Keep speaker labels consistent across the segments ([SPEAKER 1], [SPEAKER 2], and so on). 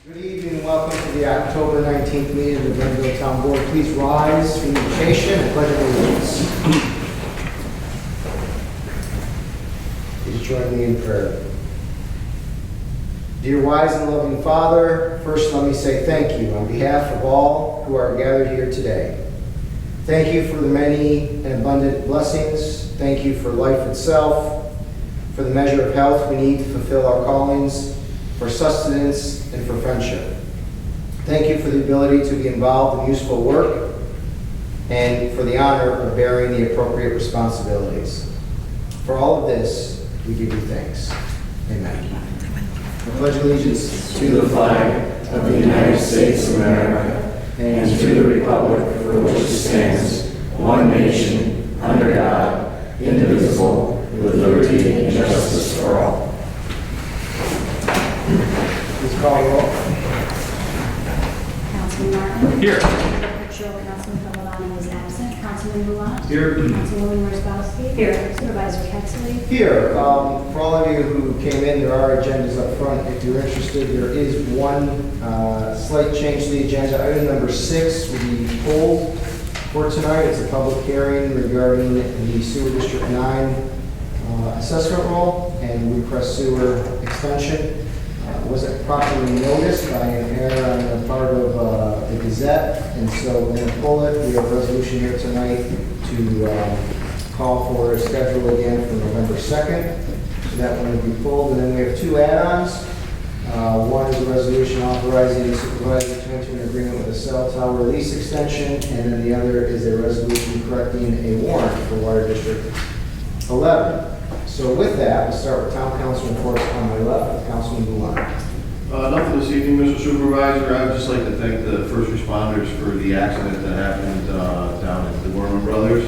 [SPEAKER 1] Good evening and welcome to the October 19th meeting of the Glenville Town Board. Please rise for the invocation and pledge of allegiance. Please join me in prayer. Dear wise and loving Father, first let me say thank you on behalf of all who are gathered here today. Thank you for the many and abundant blessings. Thank you for life itself, for the measure of health we need to fulfill our callings, for sustenance and for friendship. Thank you for the ability to be involved in useful work and for the honor of bearing the appropriate responsibilities. For all of this, we give you thanks. Amen. I pledge allegiance
[SPEAKER 2] to the flag of the United States of America and to the republic for which it stands, one nation, under God, indivisible, with liberty and justice for all.
[SPEAKER 1] Please call the roll.
[SPEAKER 3] Councilman Martin.
[SPEAKER 4] Here.
[SPEAKER 3] Patrol, Councilman Cavalani is absent. Councilman Rulat.
[SPEAKER 4] Here.
[SPEAKER 3] Councilwoman Worzbowski. Here. Supervisor Ketzley.
[SPEAKER 1] Here, for all of you who came in, there are agendas up front. If you're interested, there is one slight change to the agenda. Item number 6 will be pulled for tonight. It's a public hearing regarding the Sewer District 9 assessment roll and request sewer extension. Wasn't properly noticed by an error on the part of the Gazette, and so we're going to pull it. We have a resolution here tonight to call for a schedule again for November 2nd. So that one will be pulled. And then we have 2 add-ons. One is a resolution authorizing the supervisor to enter an agreement with a cell tower lease extension, and then the other is a resolution correcting a warrant for Water District 11. So with that, we'll start with Town Council reports on my left with Councilman Goulart.
[SPEAKER 5] Nothing this evening, Mr. Supervisor. I would just like to thank the first responders for the accident that happened down at the Werman Brothers.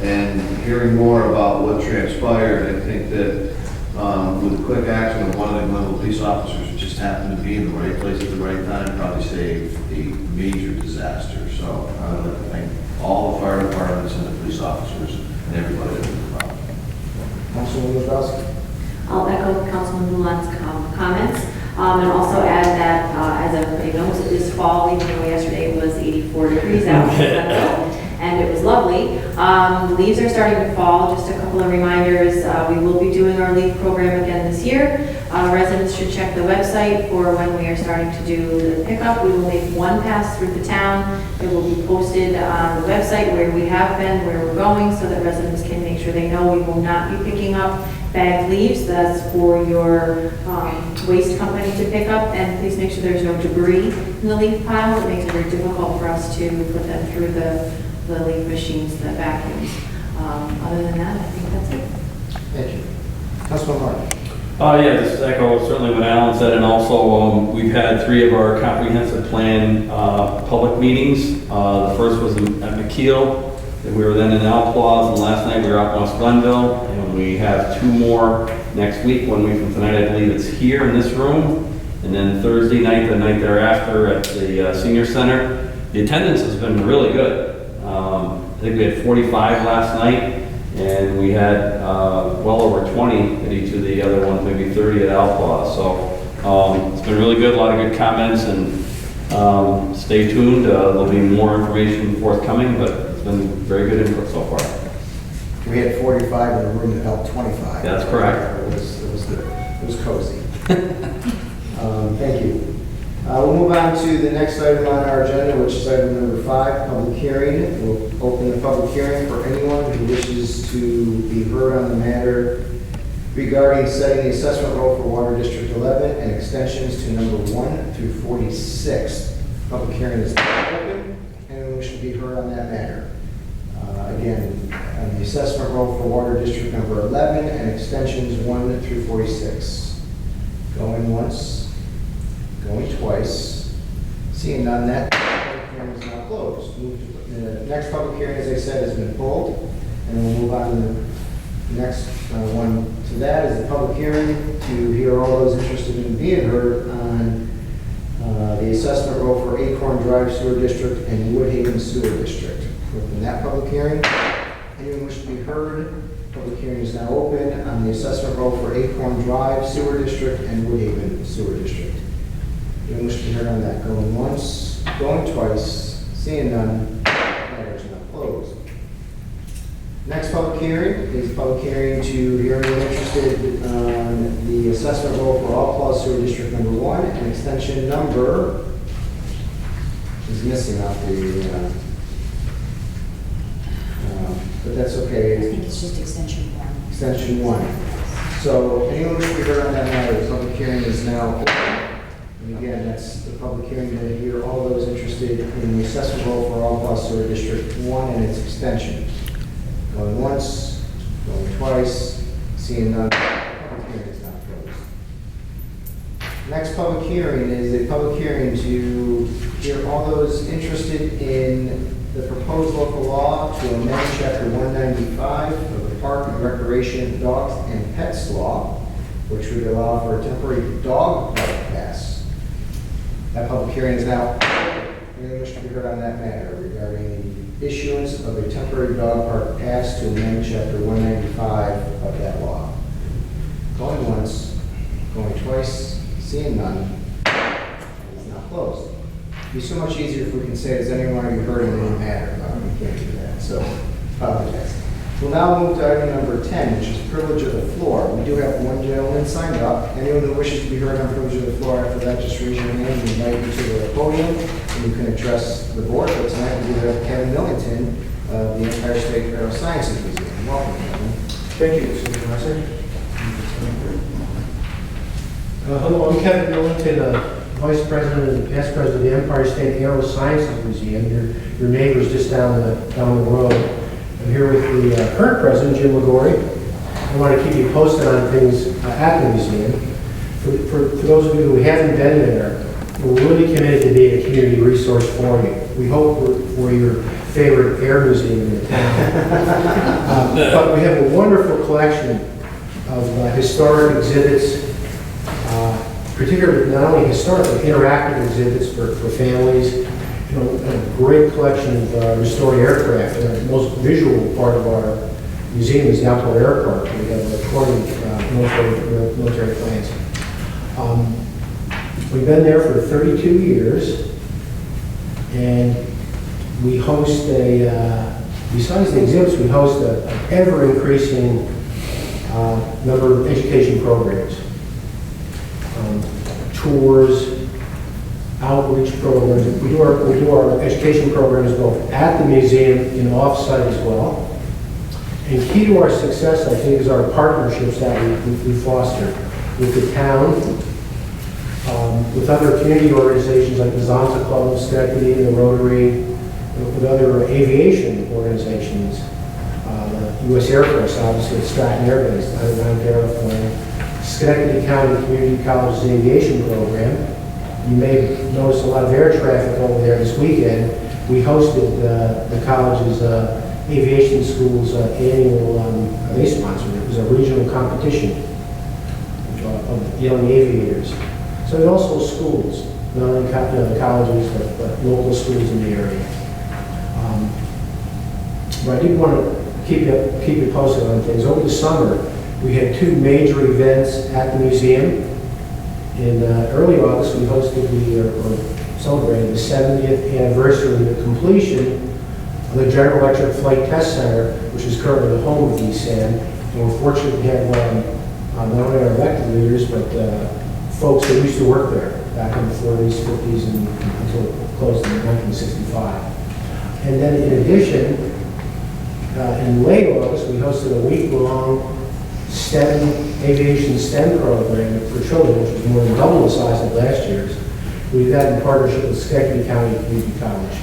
[SPEAKER 5] And hearing more about what transpired, I think that with a quick action of one of the Glenville police officers who just happened to be in the right place at the right time probably saved a major disaster. So I would like to thank all the fire departments and the police officers and everybody that was involved.
[SPEAKER 1] Councilman Worzbowski.
[SPEAKER 6] I'll echo Councilman Rulat's comments and also add that as everybody knows, this fall, even though yesterday was 84 degrees out and it was lovely, the leaves are starting to fall. Just a couple of reminders, we will be doing our leaf program again this year. Residents should check the website for when we are starting to do the pickup. We will make one pass through the town. It will be posted on the website where we have been, where we're going, so that residents can make sure they know we will not be picking up bagged leaves. That's for your waste company to pick up, and please make sure there's no debris in the leaf pile. It makes it very difficult for us to put them through the leaf machines, the vacuums. Other than that, I think that's it.
[SPEAKER 1] Thank you. Councilman Martin.
[SPEAKER 4] Yeah, just echo certainly what Alan said, and also we've had 3 of our comprehensive plan public meetings. The first was at McKeel, and we were then in Alplaus, and last night we were out in West Glenville, and we have 2 more next week. 1 week from tonight, I believe it's here in this room, and then Thursday night, the night thereafter at the Senior Center. The attendance has been really good. I think we had 45 last night, and we had well over 20 at each of the other ones, maybe 30 at Alpha. So it's been really good, a lot of good comments, and stay tuned. There'll be more information forthcoming, but it's been very good input so far.
[SPEAKER 1] We had 45 in a room that held 25.
[SPEAKER 4] That's correct.
[SPEAKER 1] It was good. It was cozy. Thank you. We'll move on to the next item on our agenda, which is item number 5, public hearing. We'll open the public hearing for anyone who wishes to be heard on the matter regarding setting the assessment roll for Water District 11 and extensions to number 1 through 46. Public hearing is now open. Anyone wishing to be heard on that matter? Again, the assessment roll for Water District number 11 and extensions 1 through 46. Going once, going twice. Seeing none, that public hearing is now closed. The next public hearing, as I said, has been pulled, and we'll move on to the next one to that is the public hearing to hear all those interested in being heard on the assessment roll for Acorn Drive Sewer District and Woodhaven Sewer District. Open that public hearing. Anyone wish to be heard? Public hearing is now open on the assessment roll for Acorn Drive Sewer District and Woodhaven Sewer District. Anyone wish to be heard on that? Going once, going twice, seeing none, matter is now closed. Next public hearing is a public hearing to hear anyone interested on the assessment roll for all Claus Sewer District Number 1, and extension number is missing off the, but that's
[SPEAKER 3] I
[SPEAKER 1] okay.
[SPEAKER 3] think it's just extension 1.
[SPEAKER 1] Extension 1. So anyone wish to be heard on that matter, the public hearing is now open. And again, that's the public hearing to hear all those interested in the assessment roll for all Claus Sewer District 1 and its extension. Going once, going twice, seeing none, public hearing is now closed. Next public hearing is a public hearing to hear all those interested in the proposed local law to amend Chapter 195 of the Park and Recreation Dogs and Pets Law, which would allow for a temporary dog park pass. That public hearing is now open. Anyone wish to be heard on that matter regarding the issuance of a temporary dog park pass to amend Chapter 195 of that law? Going once, going twice, seeing none, it is now closed. It'd be so much easier if we can say, has anyone already heard of any matter? We can't do that, so apologize. We'll now move to item number 10, which is privilege of the floor. We do have one gentleman signed up. Anyone who wishes to be heard on privilege of the floor after that, just raise your hand. We invite you to the podium, and you can address the board. But tonight we do have Kevin Millington of the Empire State Aerosciences Museum. Welcome, Kevin.
[SPEAKER 7] Thank you, Supervisor. Hello, I'm Kevin Millington, Vice President and past President of the Empire State Aerosciences Museum. Your neighbor's just down the road. I'm here with the current president, Jim Ligori. I want to keep you posted on things at the museum. For those of you who haven't been there, we're really committed to being a community resource for you. We hope we're your favorite air museum in the town. But we have a wonderful collection of historic exhibits, particularly not only historic, but interactive exhibits for families. A great collection of restored aircraft. And the most visual part of our museum is the outdoor air park. We have 20 military planes. We've been there for 32 years, and we host besides the exhibits, we host an ever-increasing number of education programs, tours, outreach programs. We do our education programs both at the museum and off-site as well. And key to our success, I think, is our partnerships that we foster with the town, with other community organizations like the Zonta Club of Schenectady, the Rotary, with other aviation organizations, the U.S. Air Force, obviously, at Stratton Air Base, the Underground Airplane, Schenectady County Community College's aviation program. You may notice a lot of air traffic over there this weekend. We hosted the college's aviation school's annual, they sponsored it. It was a regional competition of young aviators. So and also schools, not only colleges, but local schools in the area. But I did want to keep you posted on things. Over the summer, we had two major events at the museum. In early August, we hosted or celebrated the 70th anniversary of the completion of the General Electric Flight Test Center, which is currently the home of VSAN. And we're fortunate to have not only our elected leaders, but folks that used to work there back in the 40s, 50s, and until it closed in 1965. And then in addition, in late August, we hosted a week-long aviation STEM program for children, which was more than double the size of last year's. We did that in partnership with Schenectady County Community College.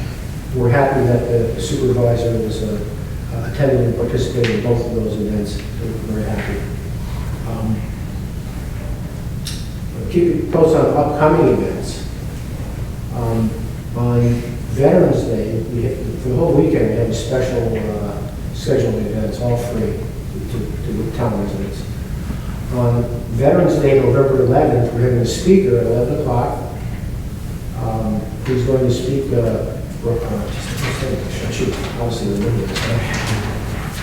[SPEAKER 7] We're happy that the supervisor was attending and participating in both of those events. We're very happy. Keep you posted on upcoming events. On Veterans Day, for the whole weekend, we have a special scheduled events, all free to town residents. On Veterans Day, November 11th, we're having a speaker at 11 o'clock. He's going to speak, I should obviously remember this,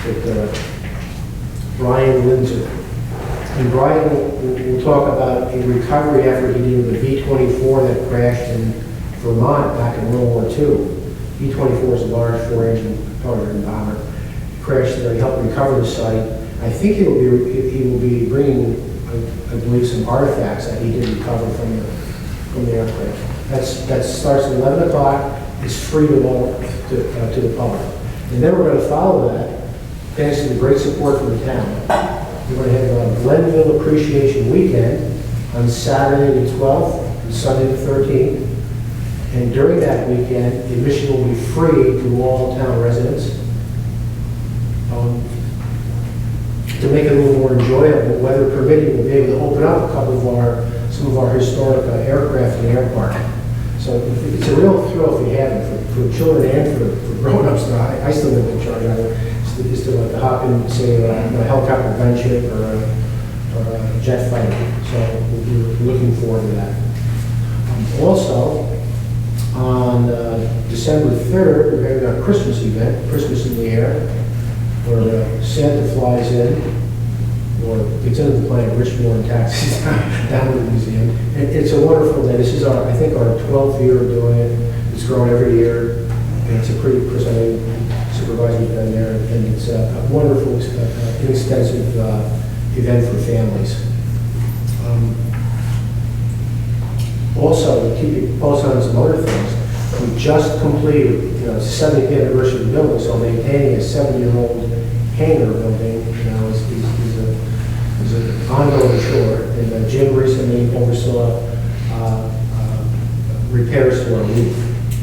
[SPEAKER 7] but Brian Windsor. And Brian will talk about a recovery effort he did with a B-24 that crashed in Vermont back in World War II. B-24 is a large four-engine prototype bomber. It crashed there, he helped recover the site. I think he will be bringing, I believe, some artifacts that he did recover from the aircraft. That starts at 11 o'clock. It's free to the public. And then we're going to follow that, thanks to the great support from the town. We're going to have a Glenville Appreciation Weekend on Saturday the 12th and Sunday the 13th. And during that weekend, admission will be free to all town residents. To make it a little more enjoyable, weather permitting, we'll be able to open up some of our historic aircraft in the airport. So it's a real thrill if you have it, for children and for grown-ups. I still live in charge of it. Is to hop in, say, a helicopter gunship or a jet fighter. So we're looking forward to that. Also, on December 3rd, we're having our Christmas event, Christmas in the Air, where Santa flies in, or gets into the plane, Richmond, taxis down to the museum. And it's a wonderful day. This is I think our 12th year of doing it. It's grown every year. And it's a pretty personal supervisor's been there, and it's a wonderful, inexpensive event for families. Also, to keep you posted on some other things, we just completed, it's the 70th anniversary of the building, so maintaining a 70-year-old hangar building, is an ongoing chore. And Jim recently oversaw repairs to our roof,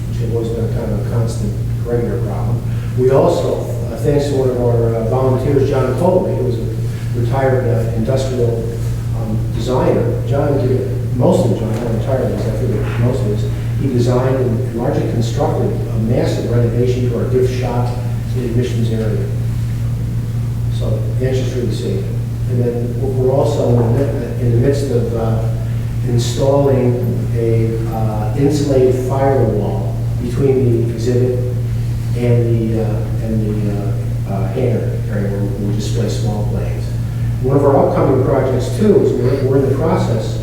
[SPEAKER 7] which has always been kind of a constant, regular problem. We also, thanks to one of our volunteers, John Colby, who was a retired industrial designer. John did most of the John, not entirely, I forget most of this. He designed and largely constructed a massive renovation to our gift shop in the admissions area. So the entrance really safe. And then we're also in the midst of installing a insulated firewall between the exhibit and the hangar area where we'll display small planes. One of our upcoming projects too is we're in the process.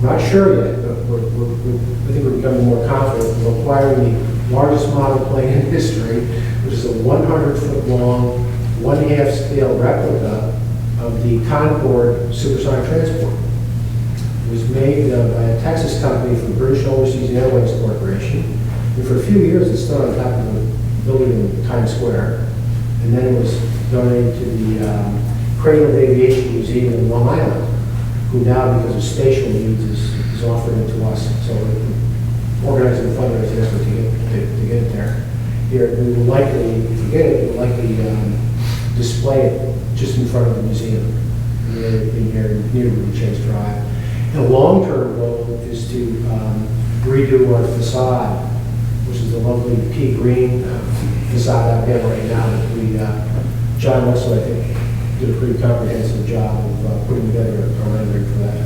[SPEAKER 7] Not sure yet, but I think we're becoming more confident. We're acquiring the largest model plane in history, which is a 100-foot long, 1/2 scale replica of the Concorde supersonic transport. It was made by a Texas company from British Overseas Airways Corporation. And for a few years, it stood on top of a building in Times Square. And then it was donated to the Cradle of Aviation Museum in Long Island, who now, because of spatial needs, is offering it to us. So we're organizing a fundraising effort to get it there. Here, we will likely, if we get it, we'll likely display it just in front of the museum in here near Ruby Chase Drive. The long-term goal is to redo our facade, which is the lovely pea green facade out there right now. That John also, I think, did a pretty comprehensive job of putting together a rendering for that.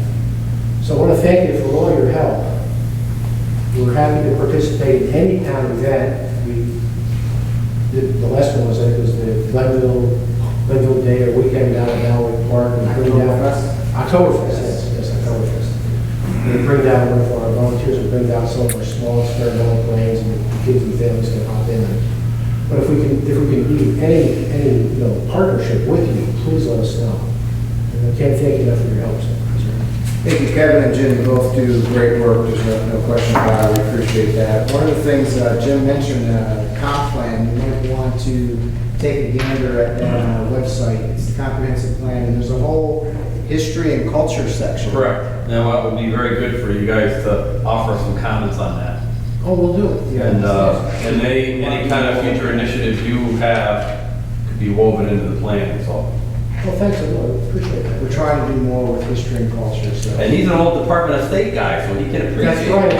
[SPEAKER 7] So I want to thank you for all your help. We're happy to participate in any town event. The last one was, I think, it was the Glenville Day or weekend down at Bellwood Park. Oktoberfest, yes, Oktoberfest. We bring down one of our volunteers, will bring down some of our small experimental planes, and the kids and families can hop in. But if we can do any partnership with you, please let us know. And I can't thank you enough for your help.
[SPEAKER 1] Thank you, Kevin and Jim. You both do great work. There's no question about it. We appreciate that. One of the things Jim mentioned, comp plan, you might want to take a gander at that on our website. It's the comprehensive plan, and there's a whole history and culture section.
[SPEAKER 4] Correct. Now, it would be very good for you guys to offer some comments on that.
[SPEAKER 1] Oh, we'll do it. Yeah.
[SPEAKER 4] And any kind of future initiatives you have could be woven into the plan, so.
[SPEAKER 7] Well, thanks a lot. Appreciate that.
[SPEAKER 1] We're trying to do more with history and culture, so.
[SPEAKER 4] And he's an old Department of State guy, so he can appreciate
[SPEAKER 7] That's right.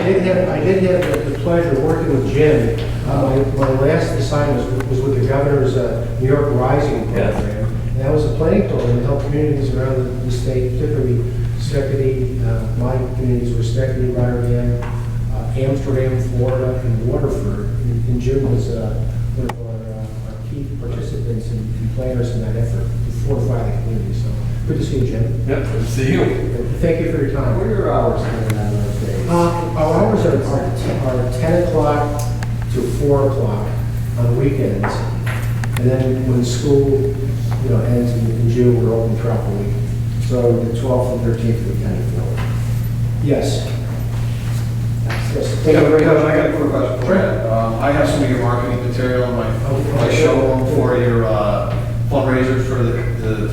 [SPEAKER 7] I did have the pleasure of working with Jim. My last assignment was with the governor's New York Rising program.
[SPEAKER 4] Yes.
[SPEAKER 7] And that was a planning program to help communities around the state, particularly Schenectady. My communities were Schenectady, Rotterdam, Amsterdam, Florida, and Waterford. And Jim was one of our key participants and planners in that effort to fortify the community. So Good to see you, Jim.
[SPEAKER 4] Yep, good to see you.
[SPEAKER 7] Thank you for your time.
[SPEAKER 1] What are your hours coming on those days?
[SPEAKER 7] Our hours are 10 o'clock to 4 o'clock on weekends. And then when school, ends in June, we're open throughout the week.
[SPEAKER 1] So the 12th and 13th we kind of fill.
[SPEAKER 7] Yes. Yes, thank you very
[SPEAKER 5] Kevin,
[SPEAKER 7] much.
[SPEAKER 5] I got a quick question for you. I have some of your marketing material in my showroom for your fundraisers for the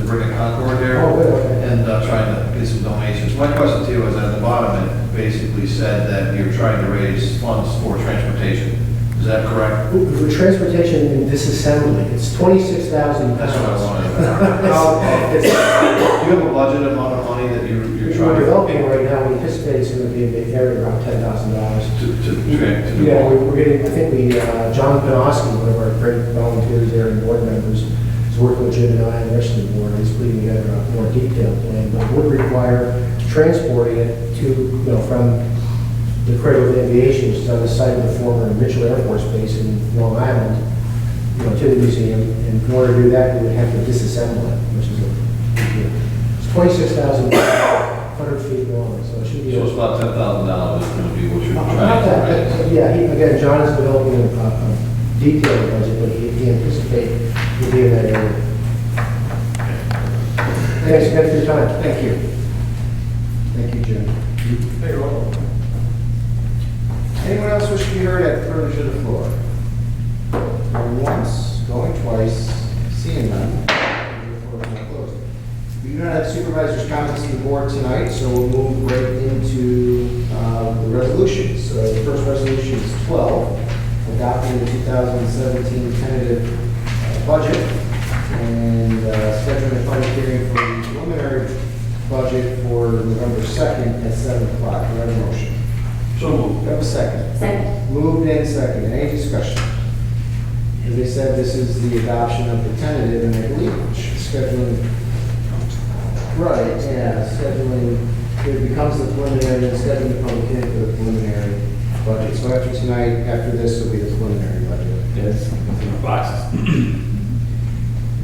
[SPEAKER 5] bring a Concord there.
[SPEAKER 7] Oh, good, okay.
[SPEAKER 5] And trying to get some donations. My question to you is, at the bottom, it basically said that you're trying to raise funds for transportation. Is that correct?
[SPEAKER 7] For transportation and disassembly, it's 26,000.
[SPEAKER 5] That's what I wanted. Do you have a budget amount of money that you're
[SPEAKER 7] We're
[SPEAKER 5] trying
[SPEAKER 7] developing right now, we anticipate it's going to be a big area, around $10,000.
[SPEAKER 5] to do?
[SPEAKER 7] Yeah, we're getting, I think John Panoski, one of our great volunteers there and board members, is working with Jim and I and the rest of the board, he's putting together a more detailed plan, but would require transporting it to, from the Cradle of Aviation, which is on the site of the former Mitchell Air Force Base in Long Island, to the museum, and in order to do that, we would have to disassemble it, which is a big deal. It's 26,100 feet long, so it should be.
[SPEAKER 5] So it's about $10,000 is going to be what you're
[SPEAKER 7] About
[SPEAKER 5] trying to
[SPEAKER 7] that,
[SPEAKER 5] raise.
[SPEAKER 7] yeah, again, John is developing a detailed budget, but he anticipates he'll be in that area. Thanks again for your time.
[SPEAKER 1] Thank you. Thank you, Jim.
[SPEAKER 5] Hey, Rob.
[SPEAKER 1] Anyone else wish to be heard at the privilege of the floor? Going once, going twice, seeing none. The floor is now closed. We do not have supervisors' comments to the board tonight, so we'll move right into the resolutions. So the first resolution is 12, adopting the 2017 tentative budget and scheduling a public hearing for the preliminary budget for November 2nd at 7 o'clock. Do I have a motion?
[SPEAKER 5] So moved.
[SPEAKER 1] Do I have a second?
[SPEAKER 6] Second.
[SPEAKER 1] Moved and seconded. Any discussion? As I said, this is the adoption of the tentative, and I believe scheduling, right, yeah, scheduling, it becomes the preliminary, and scheduling the public hearing for the preliminary budget. So after tonight, after this will be the preliminary budget.
[SPEAKER 4] Yes, it's in the boxes.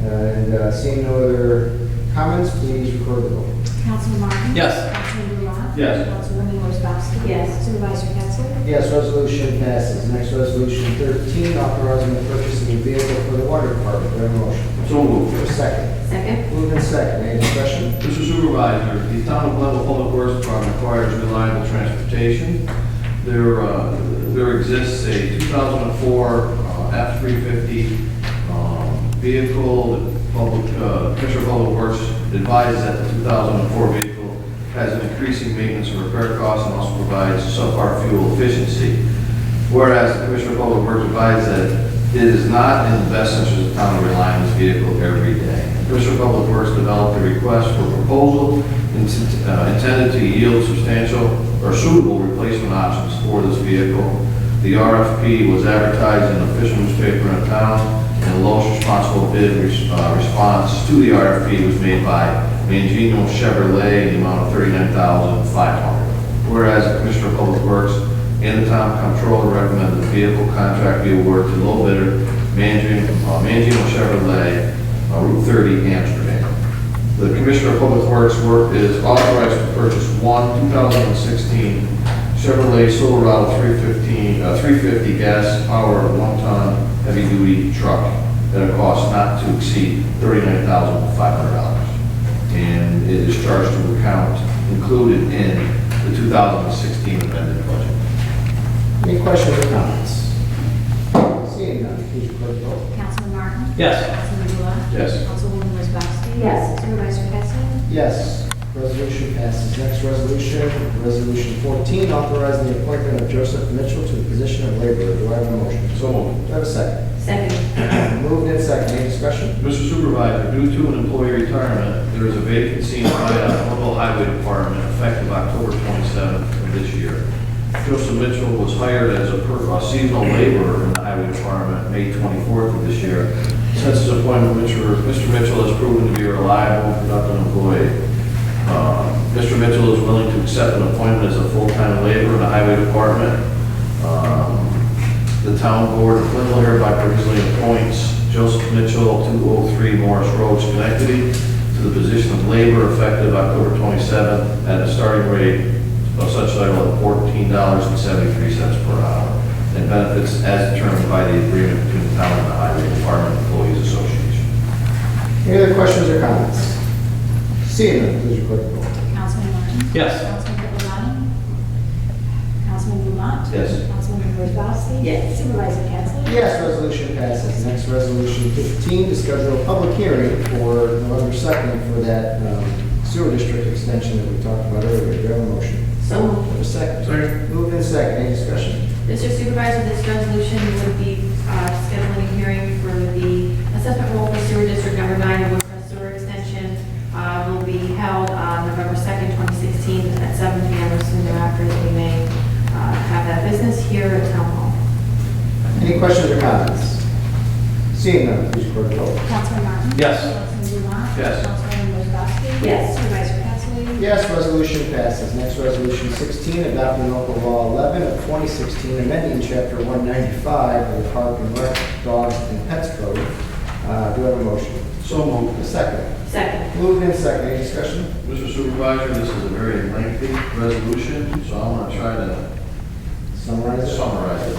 [SPEAKER 1] And seeing no other comments, please record the vote.
[SPEAKER 3] Councilman Martin?
[SPEAKER 4] Yes.
[SPEAKER 3] Councilman Blulow?
[SPEAKER 5] Yes.
[SPEAKER 3] Councilwoman Wozzachowski?
[SPEAKER 6] Yes.
[SPEAKER 3] Supervisor Pettsley?
[SPEAKER 1] Yes, resolution passes. Next, resolution 13, authorizing the purchase of a vehicle for the water department. Do I have a motion?
[SPEAKER 5] So moved.
[SPEAKER 1] For a second.
[SPEAKER 6] Second.
[SPEAKER 1] Moved and second. Any discussion?
[SPEAKER 5] Mr. Supervisor, the Town of Glenville Public Works Department requires reliable transportation. There exists a 2004 F-350 vehicle. The Commissioner of Public Works advises that the 2004 vehicle has an increasing maintenance and repair costs and also provides subpar fuel efficiency. Whereas the Commissioner of Public Works advises that it is not in the best interest of the town to rely on this vehicle every day. The Commissioner of Public Works developed a request for proposal intended to yield substantial or suitable replacement options for this vehicle. The RFP was advertised in an official newspaper in town, and the lowest responsible bid response to the RFP was made by Mangino Chevrolet in the amount of $39,500. Whereas the Commissioner of Public Works and the Town Comptroller recommend the vehicle contract be awarded to low bidder Mangino Chevrolet, Route 30, Amsterdam. The Commissioner of Public Works is authorized to purchase one 2016 Chevrolet Silverado 350 gas-powered 1-ton heavy-duty truck at a cost not to exceed $39,500. And it is charged to account included in the 2016 amended budget.
[SPEAKER 1] Any questions or comments? Seeing none, please record the vote.
[SPEAKER 3] Councilman Martin?
[SPEAKER 4] Yes.
[SPEAKER 3] Councilman Blulow?
[SPEAKER 5] Yes.
[SPEAKER 3] Councilwoman Wozzachowski?
[SPEAKER 6] Yes.
[SPEAKER 3] Supervisor Pettsley?
[SPEAKER 1] Yes, resolution passes. Next resolution, resolution 14, authorizing the appointment of Joseph Mitchell to the position of laborer. Do I have a motion?
[SPEAKER 5] So moved.
[SPEAKER 1] Do I have a second?
[SPEAKER 6] Second.
[SPEAKER 1] Moved and second. Any discussion?
[SPEAKER 5] Mr. Supervisor, due to an employee retirement, there is a vacancy in the Glenville Highway Department effective October 27th of this year. Joseph Mitchell was hired as a seasonal laborer in the Highway Department May 24th of this year. Since his appointment, Mr. Mitchell has proven to be a reliable and productive employee. Mr. Mitchell is willing to accept an appointment as a full-time laborer in the Highway Department. The Town Board of Glenville hereby provisionally appoints Joseph Mitchell, 203 Morris Road, Schenectady, to to the position of labor effective October 27th at a starting rate of such title of $14.73 per hour, and benefits as determined by the agreement between the town and the Highway Department Employees Association.
[SPEAKER 1] Any other questions or comments? Seeing none, please record the roll.
[SPEAKER 3] Councilman Martin?
[SPEAKER 4] Yes.
[SPEAKER 3] Councilman Capelani? Councilman Blument?
[SPEAKER 5] Yes.
[SPEAKER 3] Councilman Wozzachowski?
[SPEAKER 6] Yes.
[SPEAKER 3] Supervisor Pettsley?
[SPEAKER 1] Yes, resolution passes. Next, resolution 15, to schedule a public hearing for November 2nd for that sewer district extension that we talked about earlier. Do you have a motion?
[SPEAKER 6] So moved.
[SPEAKER 1] Have a second?
[SPEAKER 5] Second.
[SPEAKER 1] Moved in second. Any discussion?
[SPEAKER 6] Mr. Supervisor, this resolution would be scheduling a hearing for the assessment roll for sewer district number 9 of Woodcrest Sewer Extension. Will be held on November 2nd, 2016 at 7 p.m. or soon thereafter, that we may have that business here at Town Hall.
[SPEAKER 1] Any questions or comments? Seeing none, please record the roll.
[SPEAKER 3] Councilman Martin?
[SPEAKER 4] Yes.
[SPEAKER 3] Councilman Blument?
[SPEAKER 5] Yes.
[SPEAKER 3] Councilman Wozzachowski?
[SPEAKER 6] Yes.
[SPEAKER 3] Supervisor Pettsley?
[SPEAKER 1] Yes, resolution passes. Next, resolution 16, adopting local law 11 of 2016, amending chapter 195 of the Park and Rec Dogs and Pets Code. Do I have a motion?
[SPEAKER 5] So moved.
[SPEAKER 1] A second.
[SPEAKER 6] Second.
[SPEAKER 1] Moved in second. Any discussion?
[SPEAKER 5] Mr. Supervisor, this is a very lengthy resolution, so I want to try to
[SPEAKER 1] Summarize it.
[SPEAKER 5] summarize it.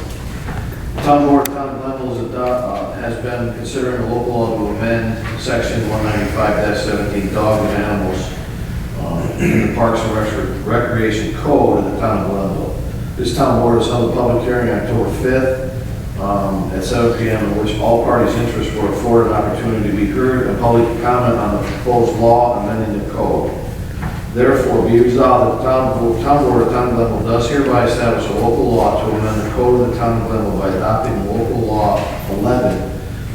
[SPEAKER 5] Town Board, Town of Glenville has been considering a local law to amend section 195-17 dog and animals in the Parks and Recreation Code of the Town of Glenville. This Town Board has held a public hearing October 5th at 7 p.m. in which all parties' interested were afforded an opportunity to be heard and public comment on the proposed law amending the code. Therefore, be resolved that the Town Board of Town of Glenville does hereby establish a local law to amend the code of the Town of Glenville by adopting local law 11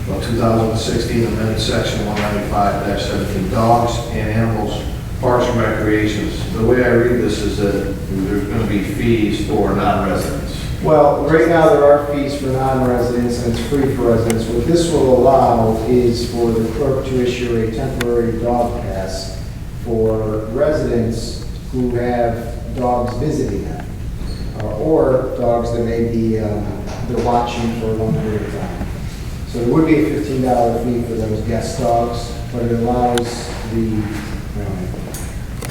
[SPEAKER 5] of 2016, amended section 195-17 dogs and animals, parks and recreations. The way I read this is that there's going to be fees for non-residents.
[SPEAKER 1] Well, right now there are fees for non-residents and it's free for residents. What this will allow is for the clerk to issue a temporary dog pass for residents who have dogs visiting them, or dogs that may be, they're watching for a long period of time. So there would be a $15 fee for those guest dogs, but it allows the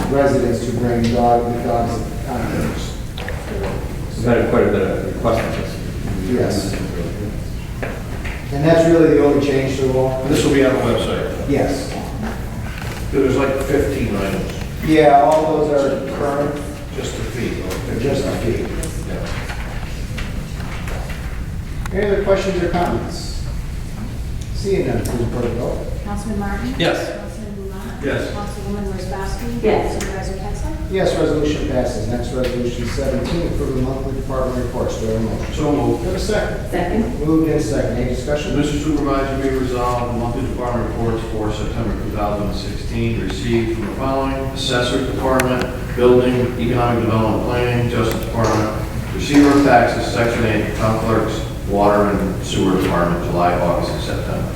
[SPEAKER 1] residents to bring the dogs on theirs.
[SPEAKER 4] We've had quite a bit of requests on this.
[SPEAKER 1] Yes. And that's really the only change to the law?
[SPEAKER 5] And this will be on the website.
[SPEAKER 1] Yes.
[SPEAKER 5] There's like 15 items,
[SPEAKER 1] Yeah, all those are current,
[SPEAKER 5] just the fee.
[SPEAKER 1] they're just a fee.
[SPEAKER 5] Yeah.
[SPEAKER 1] Any other questions or comments? Seeing none, please report the vote.
[SPEAKER 3] Councilman Martin?
[SPEAKER 4] Yes.
[SPEAKER 3] Councilman Blument?
[SPEAKER 5] Yes.
[SPEAKER 3] Councilwoman Wozzachowski?
[SPEAKER 6] Yes.
[SPEAKER 3] Supervisor Pettsley?
[SPEAKER 1] Yes, resolution passes. Next, resolution 17, approve the monthly department reports. Do I have a motion?
[SPEAKER 5] So moved.
[SPEAKER 1] Do I have a second?
[SPEAKER 6] Second.
[SPEAKER 1] Moved in second. Any discussion?
[SPEAKER 5] Mr. Supervisor, be resolved, the monthly department reports for September 2016 received from the following: Assessor Department, Building, Economic Development Planning, Justice Department, Receiver of Taxes, Section 8, Town Clerks, Water and Sewer Department, July, August, and September.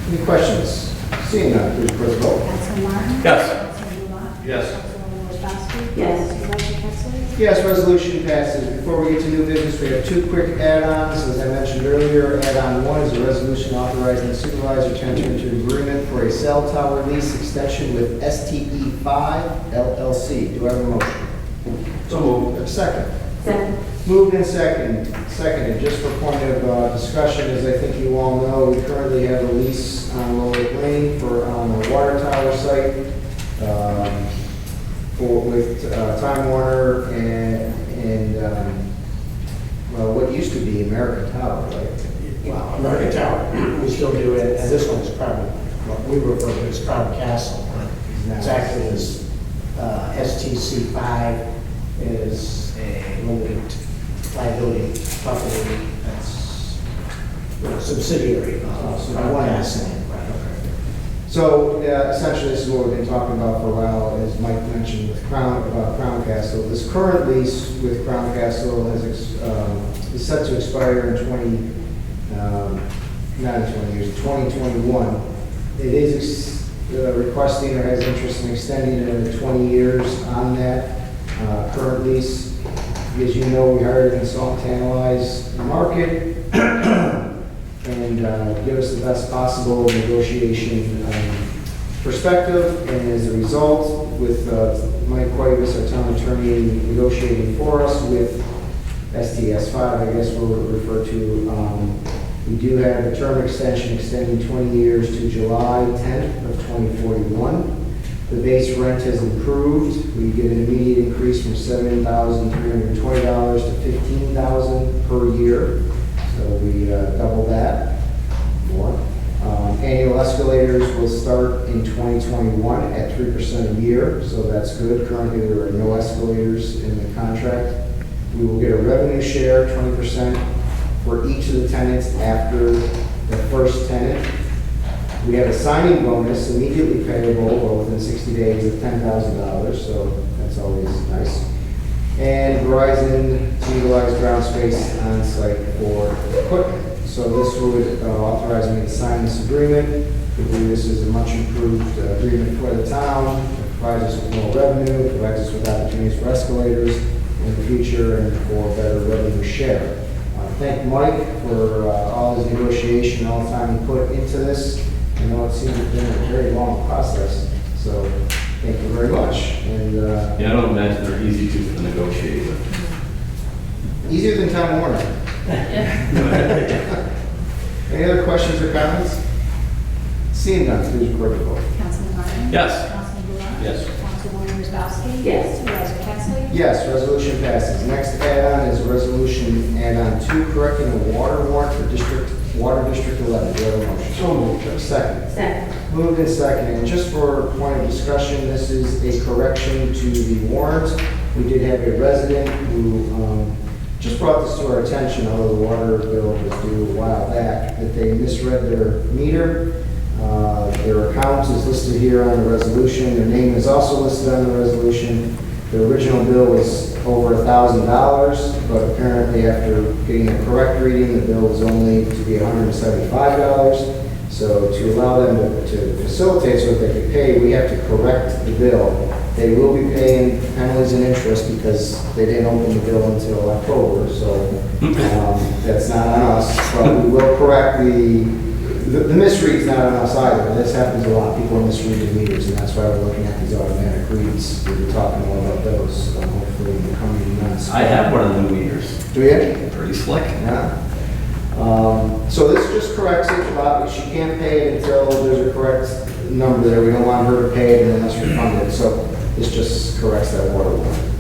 [SPEAKER 1] Any questions? Seeing none, please report the vote.
[SPEAKER 3] Councilman Martin?
[SPEAKER 4] Yes.
[SPEAKER 3] Councilman Blument?
[SPEAKER 5] Yes.
[SPEAKER 3] Councilwoman Wozzachowski?
[SPEAKER 6] Yes.
[SPEAKER 3] Supervisor Pettsley?
[SPEAKER 1] Yes, resolution passes. Before we get to new business, we have two quick add-ons. As I mentioned earlier, add-on 1 is a resolution authorizing the supervisor to enter into an agreement for a cell tower lease extension with STE5 LLC. Do I have a motion?
[SPEAKER 5] So moved.
[SPEAKER 1] A second.
[SPEAKER 6] Second.
[SPEAKER 1] Moved in seconded. Just for point of discussion, as I think you all know, we currently have a lease on Lower Lane on the water tower site with Time Warner and well, what used to be American Tower, right?
[SPEAKER 7] Wow, American Tower, we still do it, and this one is Crown, what we refer to as Crown Castle. It's actually is, STC5 is a limited liability company that's subsidiary of Crown Castle.
[SPEAKER 1] So essentially, this is what we've been talking about for a while, as Mike mentioned with Crown Castle. This current lease with Crown Castle is set to expire in 2021. It is requesting or has interest in extending it another 20 years on that current lease. As you know, we hired a consultant to analyze the market and give us the best possible negotiation perspective, and as a result, with Mike Cuevas, our town attorney, negotiating for us with STS 5, I guess we'll refer to, we do have a term extension extending 20 years to July 10th of 2041. The base rent has improved. We get an immediate increase from $7,320 to $15,000 per year. So we double that, more. Annual escalators will start in 2021 at 3% a year, so that's good. Currently, there are no escalators in the contract. We will get a revenue share, 20% for each of the tenants after the first tenant. We have a signing bonus immediately payable, well, within 60 days of $10,000, so that's always nice. And Verizon to utilize ground space on site for equipment. So this would authorize me to sign this agreement. We believe this is a much improved agreement for the town. It provides us with more revenue, provides us with opportunities for escalators in the future and for better revenue share. Thank Mike for all his negotiation, all the time he put into this. I know it seems to have been a very long process, so thank you very much. And
[SPEAKER 4] Yeah, I don't imagine they're easy to negotiate with.
[SPEAKER 1] easier than Time Warner. Any other questions or comments? Seeing none, please record the vote.
[SPEAKER 3] Councilman Martin?
[SPEAKER 4] Yes.
[SPEAKER 3] Councilman Blunt?
[SPEAKER 4] Yes.
[SPEAKER 3] Councilwoman Wozzachowski?
[SPEAKER 6] Yes.
[SPEAKER 3] Supervisor Kessler?
[SPEAKER 1] Yes, resolution passes. Next add-on is resolution add-on 2, correcting a water warrant for Water District 11. Do you have a motion? So moved. Second.
[SPEAKER 6] Second.
[SPEAKER 1] Moved and seconded. And just for a point of discussion, this is a correction to the warrant. We did have a resident who just brought this to our attention, although the water bill was due a while back, that they misread their meter. Their account is listed here on the resolution. Their name is also listed on the resolution. The original bill was over $1,000, but apparently after getting a correct reading, the bill was only to be $175. So to allow them to facilitate so that they could pay, we have to correct the bill. They will be paying penalties and interest because they didn't open the bill until October, so that's not on us. But we will correct the misread's not on us either. This happens a lot. People misread the meters, and that's why we're looking at these automatic reads. We'll be talking more about those hopefully in the coming months.
[SPEAKER 4] I have one of the meters.
[SPEAKER 1] Do you?
[SPEAKER 4] Pretty slick.
[SPEAKER 1] Yeah. So this just corrects it, but she can't pay it until there's a correct number there. We don't want her to pay it and then us refund it. So this just corrects that water warrant.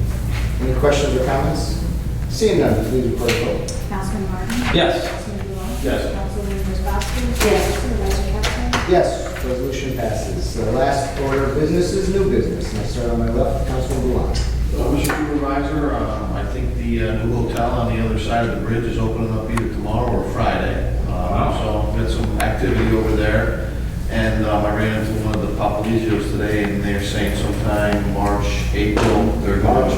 [SPEAKER 1] Any questions or comments? Seeing none, please report the vote.
[SPEAKER 3] Councilman Martin?
[SPEAKER 4] Yes.
[SPEAKER 3] Councilman Blunt?
[SPEAKER 4] Yes.
[SPEAKER 3] Councilwoman Wozzachowski?
[SPEAKER 6] Yes.
[SPEAKER 3] Supervisor Kessler?
[SPEAKER 1] Yes, resolution passes. The last order of business is new business. And I start on my left, Councilman Blunt.
[SPEAKER 5] Mr. Supervisor, I think the new hotel on the other side of the bridge is opening up either tomorrow or Friday. So I've got some activity over there. And I ran into one of the Papalizios today, and they're saying sometime March, April, there's going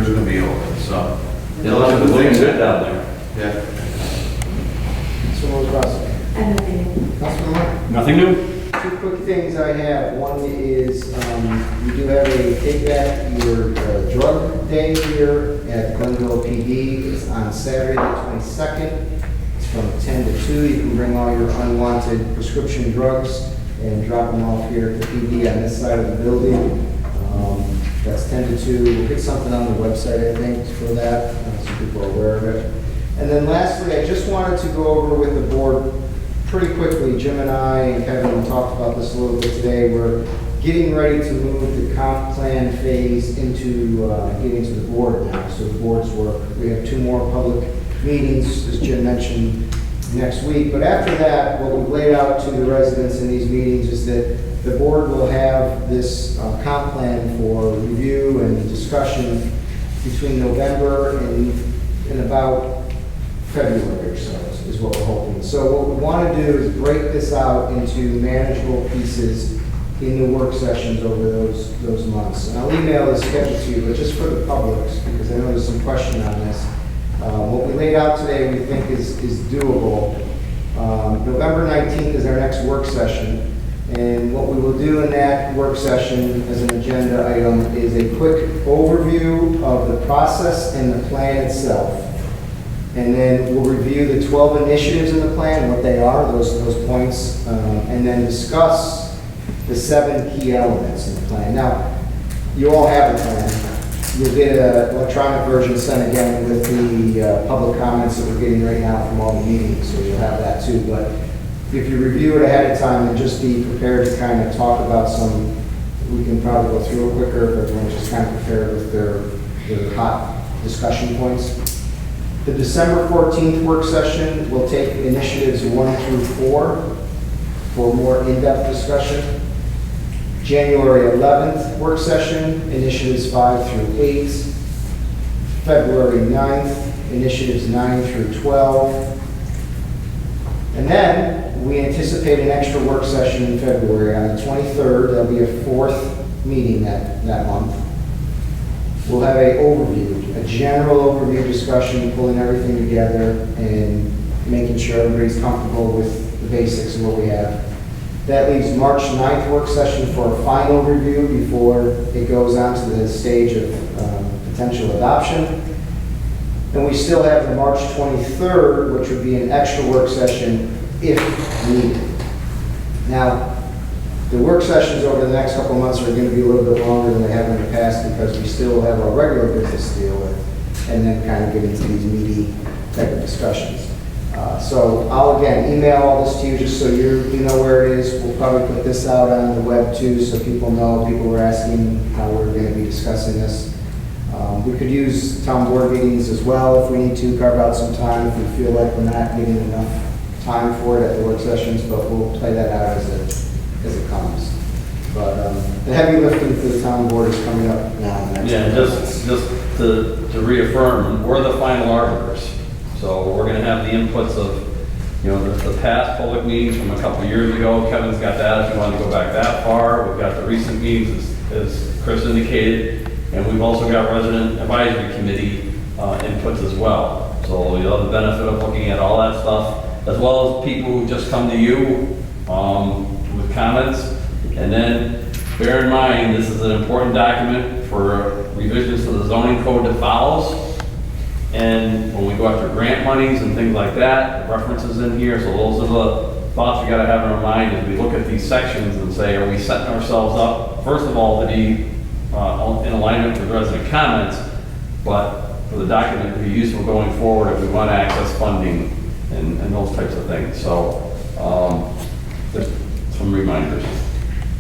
[SPEAKER 5] to be open, so.
[SPEAKER 4] They're looking good down there.
[SPEAKER 5] Yeah.
[SPEAKER 1] Councilman Wozzachowski.
[SPEAKER 6] I have nothing.
[SPEAKER 1] Councilman Martin.
[SPEAKER 4] Nothing new?
[SPEAKER 1] Two quick things I have. One is, we do have a Take Back Your Drug Day here at Glenville PD. It's on Saturday the 22nd. It's from 10 to 2. You can bring all your unwanted prescription drugs and drop them off here at the PD on this side of the building. That's 10 to 2. We'll get something on the website, I think, for that, so people are aware of it. And then lastly, I just wanted to go over with the board pretty quickly. Jim and I and Kevin talked about this a little bit today. We're getting ready to move the comp plan phase into getting to the board now, so the board's work. We have 2 more public meetings, as Jim mentioned, next week. But after that, what we've laid out to the residents in these meetings is that the board will have this comp plan for review and discussion between November and about February or so is what we're hoping. So what we want to do is break this out into manageable pieces in the work sessions over those months. And I'll email the schedule to you, but just for the public, because I know there's some question on this. What we laid out today we think is doable. November 19th is our next work session. And what we will do in that work session as an agenda item is a quick overview of the process and the plan itself. And then we'll review the 12 initiatives in the plan, what they are, those points, and then discuss the 7 key elements in the plan. Now, you all have the plan. You'll get an electronic version sent again with the public comments that we're getting right now from all the meetings, so you'll have that too. But if you review it ahead of time, and just be prepared to kind of talk about some, we can probably go through it quicker, but everyone's just kind of prepared with their hot discussion points. The December 14th work session will take initiatives 1 through 4 for more in-depth discussion. January 11th work session, initiatives 5 through 8. February 9th, initiatives 9 through 12. And then we anticipate an extra work session in February on the 23rd. There'll be a 4th meeting that month. We'll have a overview, a general overview discussion, pulling everything together and making sure everybody's comfortable with the basics of what we have. That leaves March 9th work session for a final review before it goes on to the stage of potential adoption. And we still have the March 23rd, which would be an extra work session if needed. Now, the work sessions over the next couple of months are going to be a little bit longer than they have in the past because we still have our regular business to deal with and then kind of get into these meaty type of discussions. So I'll again email all this to you just so you know where it is. We'll probably put this out on the web too so people know. People were asking how we're going to be discussing this. We could use town board meetings as well if we need to, carve out some time if we feel like we're not getting enough time for it at the work sessions, but we'll play that out as it comes. But the heavy lifting for the town board is coming up now. In the next
[SPEAKER 4] Yeah, just to reaffirm, we're the final arbiters. So we're gonna have the inputs of, the past public meetings from a couple of years ago. Kevin's got that if you want to go back that far. We've got the recent meetings, as Chris indicated, and we've also got resident advisory committee inputs as well. So you'll have the benefit of looking at all that stuff, as well as people who just come to you with comments. And then bear in mind, this is an important document for revisions to the zoning code that follows. And when we go after grant monies and things like that, references in here, so those are the thoughts we gotta have in our mind as we look at these sections and say, are we setting ourselves up, first of all, to be in alignment with resident comments, but for the document to be useful going forward if we want to access funding and those types of things. So, just some reminders.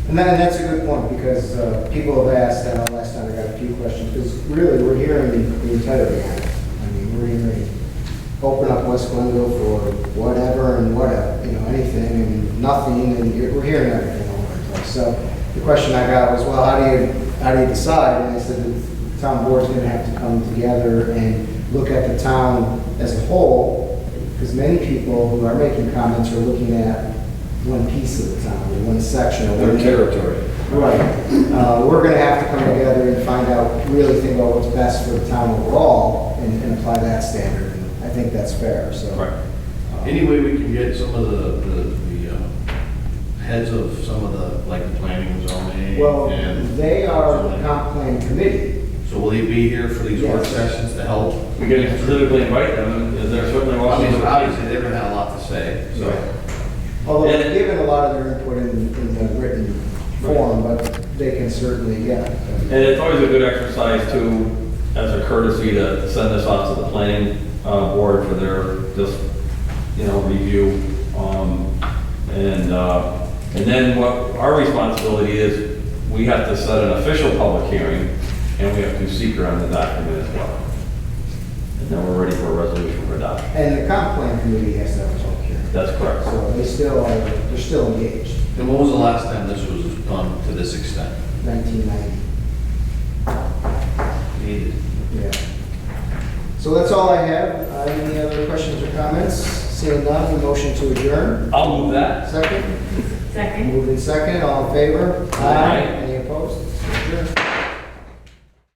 [SPEAKER 1] And that's a good point, because people have asked, and last time I got a few questions, because really, we're hearing the entirety of it. I mean, we're hearing, open up West Glenville for whatever and whatever, anything and nothing, and we're hearing everything all over the place. So the question I got was, well, how do you decide? And I said, the town board's gonna have to come together and look at the town as a whole, because many people who are making comments are looking at one piece of the town, or one section, or
[SPEAKER 2] Their
[SPEAKER 1] one
[SPEAKER 2] territory.
[SPEAKER 1] Right. We're going to have to come together and find out, really think about what's best for the town overall and apply that standard. And I think that's fair, so.
[SPEAKER 4] Right.
[SPEAKER 5] Any way we can get some of the heads of some of the, like the planning and zoning?
[SPEAKER 1] Well,
[SPEAKER 5] and
[SPEAKER 1] they are the
[SPEAKER 5] zoning?
[SPEAKER 1] comp plan committee.
[SPEAKER 5] So will they be here for these work
[SPEAKER 1] Yes.
[SPEAKER 5] sessions to help?
[SPEAKER 4] We can specifically invite them, and they're certainly
[SPEAKER 5] I
[SPEAKER 4] welcome.
[SPEAKER 5] mean, obviously, they're gonna have a lot to say, so.
[SPEAKER 1] Although they've given a lot of their input in the written form, but they can certainly, yeah.
[SPEAKER 4] And it's always a good exercise too, as a courtesy to send this off to the planning board for their, review. And then what our responsibility is, we have to set an official public hearing, and we have to seeker on the document as well. And then we're ready for a resolution for adoption.
[SPEAKER 1] And the comp plan committee has to have its own hearing.
[SPEAKER 4] That's correct.
[SPEAKER 1] So they're still engaged,
[SPEAKER 5] And when was the last time this was done to this extent?
[SPEAKER 1] 1990.
[SPEAKER 5] Needed.
[SPEAKER 1] Yeah. So that's all I have. Any other questions or comments? Seeing none, we motion to adjourn.
[SPEAKER 4] I'll move that.
[SPEAKER 1] Second?
[SPEAKER 6] Second.
[SPEAKER 1] Moved in second, all in favor?
[SPEAKER 4] Aye.
[SPEAKER 1] Any opposed? Adjourned.